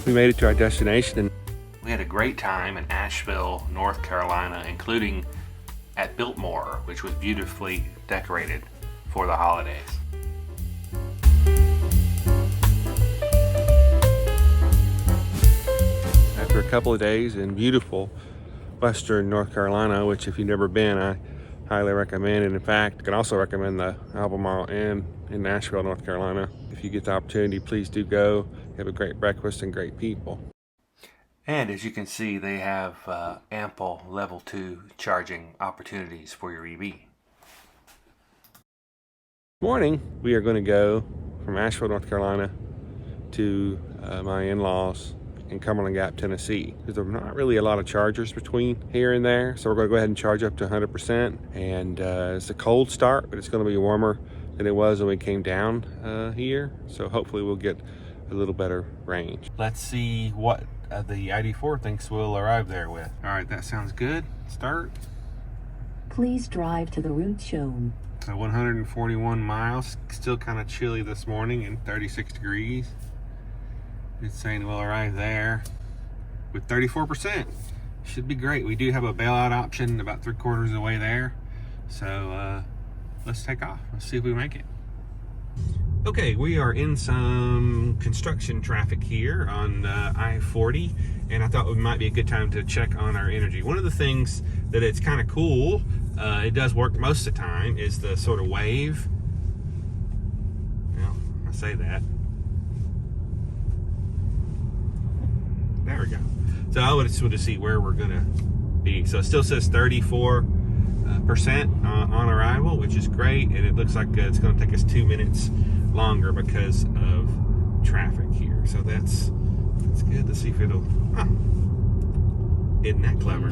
We made it to our destination and we had a great time in Asheville, North Carolina, including at Biltmore, which was beautifully decorated for the holidays. After a couple of days in beautiful western North Carolina, which if you've never been, I highly recommend. And in fact, I can also recommend the Albemarle Inn in Nashville, North Carolina. If you get the opportunity, please do go. They have a great breakfast and great people. And as you can see, they have ample level 2 charging opportunities for your EV. Morning, we are going to go from Asheville, North Carolina to my in-laws in Cumberland Gap, Tennessee. There's not really a lot of chargers between here and there, so we're going to go ahead and charge up to 100%. And it's a cold start, but it's going to be warmer than it was when we came down here, so hopefully we'll get a little better range. Let's see what the ID.4 thinks we'll arrive there with. All right, that sounds good. Start. Please drive to the route shown. So 141 miles, still kind of chilly this morning and 36 degrees. It's saying we'll arrive there with 34%. Should be great. We do have a bailout option about 3/4 of the way there. So let's take off. Let's see if we make it. Okay, we are in some construction traffic here on I-40, and I thought it might be a good time to check on our energy. One of the things that it's kind of cool, it does work most of the time, is the sort of wave. Well, I say that. There we go. So I just want to see where we're gonna be. So it still says 34% on arrival, which is great, and it looks like it's going to take us 2 minutes longer because of traffic here. So that's good. Let's see if it'll. Isn't that clever?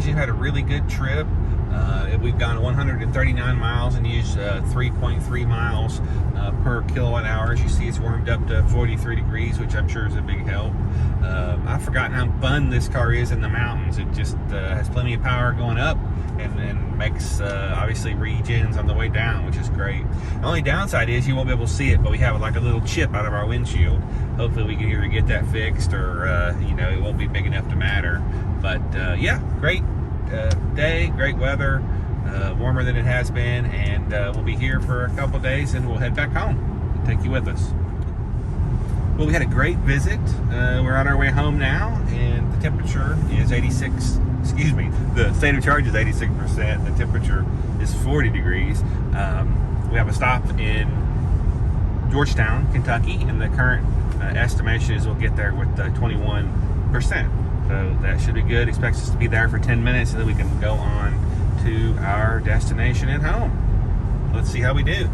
We've had a really good trip. We've gone 139 miles and used 3.3 miles per kilowatt hour. As you see, it's warmed up to 43 degrees, which I'm sure is a big help. I've forgotten how fun this car is in the mountains. It just has plenty of power going up and makes obviously regens on the way down, which is great. The only downside is you won't be able to see it, but we have like a little chip out of our windshield. Hopefully we can either get that fixed or it won't be big enough to matter. But yeah, great day, great weather, warmer than it has been, and we'll be here for a couple days and we'll head back home and take you with us. Well, we had a great visit. We're on our way home now, and the temperature is 86. Excuse me, the state of charge is 86%. The temperature is 40 degrees. We have a stop in Georgetown, Kentucky, and the current estimation is we'll get there with 21%. So that should be good. Expects us to be there for 10 minutes, and then we can go on to our destination at home. Let's see how we do.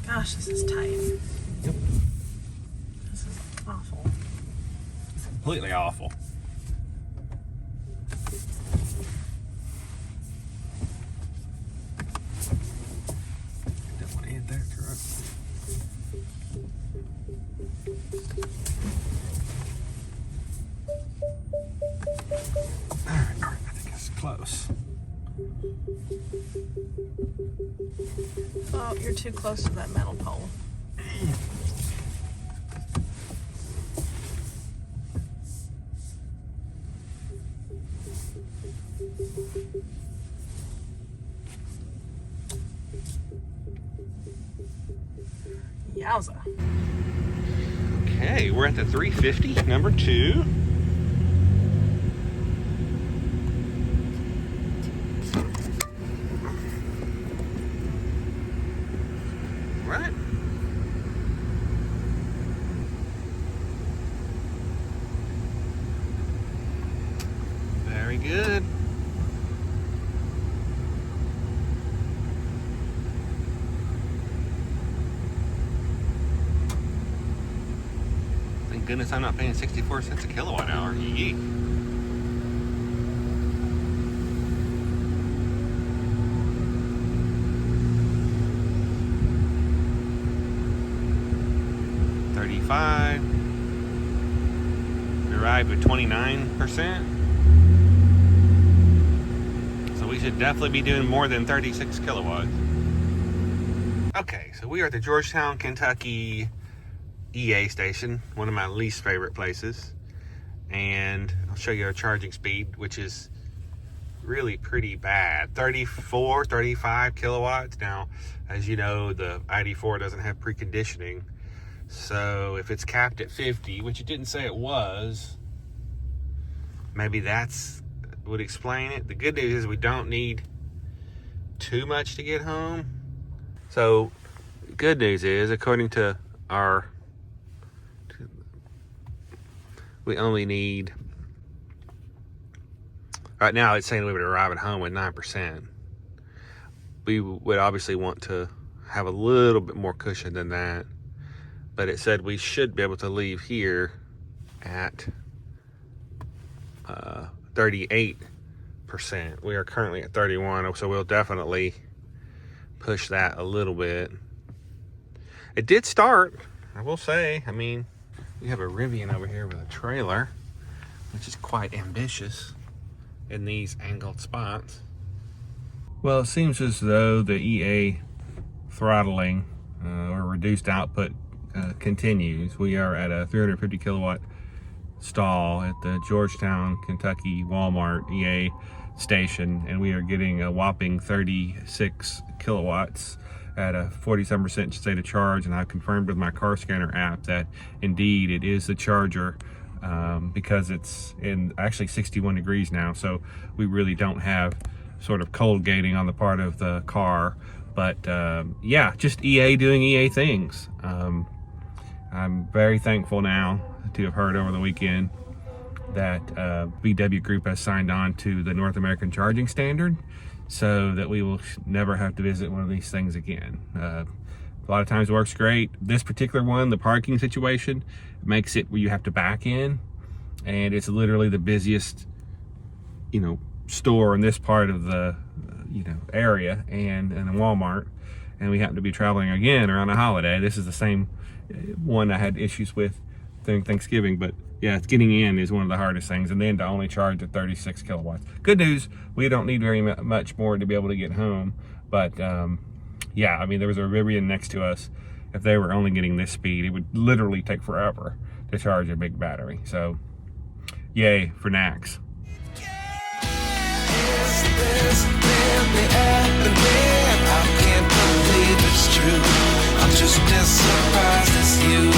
Gosh, this is tight. Yep. This is awful. It's completely awful. Don't want to hit that truck. All right, I think it's close. Oh, you're too close to that metal pole. Yowza. Okay, we're at the 350, number 2. Right. Very good. Thank goodness I'm not paying 64 cents a kilowatt hour. Yee. We arrived at 29%. So we should definitely be doing more than 36 kilowatts. Okay, so we are at the Georgetown, Kentucky EA station, one of my least favorite places. And I'll show you our charging speed, which is really pretty bad. 34, 35 kilowatts. Now, as you know, the ID.4 doesn't have preconditioning. So if it's capped at 50, which it didn't say it was, maybe that's would explain it. The good news is we don't need too much to get home. So good news is, according to our, we only need, right now it's saying we would arrive at home with 9%. We would obviously want to have a little bit more cushion than that. But it said we should be able to leave here at 38%. We are currently at 31, so we'll definitely push that a little bit. It did start, I will say. I mean, we have a Rivian over here with a trailer, which is quite ambitious in these angled spots. Well, it seems as though the EA throttling or reduced output continues. We are at a 350 kilowatt stall at the Georgetown, Kentucky Walmart EA station, and we are getting a whopping 36 kilowatts at a 47% state of charge. And I've confirmed with my car scanner app that indeed it is the charger, because it's in actually 61 degrees now, so we really don't have sort of cold gating on the part of the car. But yeah, just EA doing EA things. I'm very thankful now to have heard over the weekend that VW Group has signed on to the North American Charging Standard, so that we will never have to visit one of these things again. A lot of times it works great. This particular one, the parking situation, makes it where you have to back in, and it's literally the busiest, store in this part of the, area, and a Walmart, and we happen to be traveling again around a holiday. This is the same one I had issues with during Thanksgiving, but yeah, it's getting in is one of the hardest things, and then to only charge at 36 kilowatts. Good news, we don't need very much more to be able to get home, but yeah, I mean, there was a Rivian next to us. If they were only getting this speed, it would literally take forever to charge a big battery. So yay for NACS. I can't believe it's true. I'm just as surprised as you.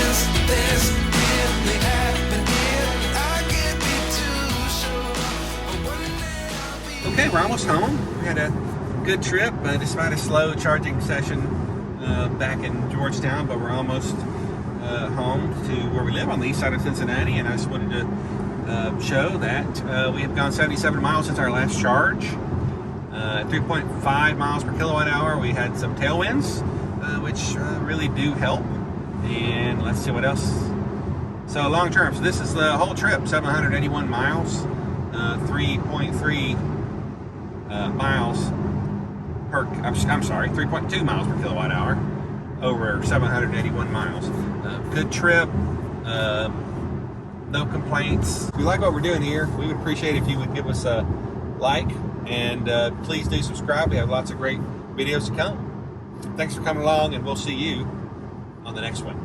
Is this really happening? I can't be too sure. Okay, we're almost home. We had a good trip, despite a slow charging session back in Georgetown, but we're almost home to where we live on the east side of Cincinnati, and I just wanted to show that we have gone 77 miles since our last charge. 3.5 miles per kilowatt hour. We had some tailwinds, which really do help. And let's see what else. So long term, so this is the whole trip, 781 miles, 3.3 miles per, I'm sorry, 3.2 miles per kilowatt hour over 781 miles. Good trip, no complaints. If you like what we're doing here, we would appreciate if you would give us a like, and please do subscribe. We have lots of great videos to come. Thanks for coming along, and we'll see you on the next one.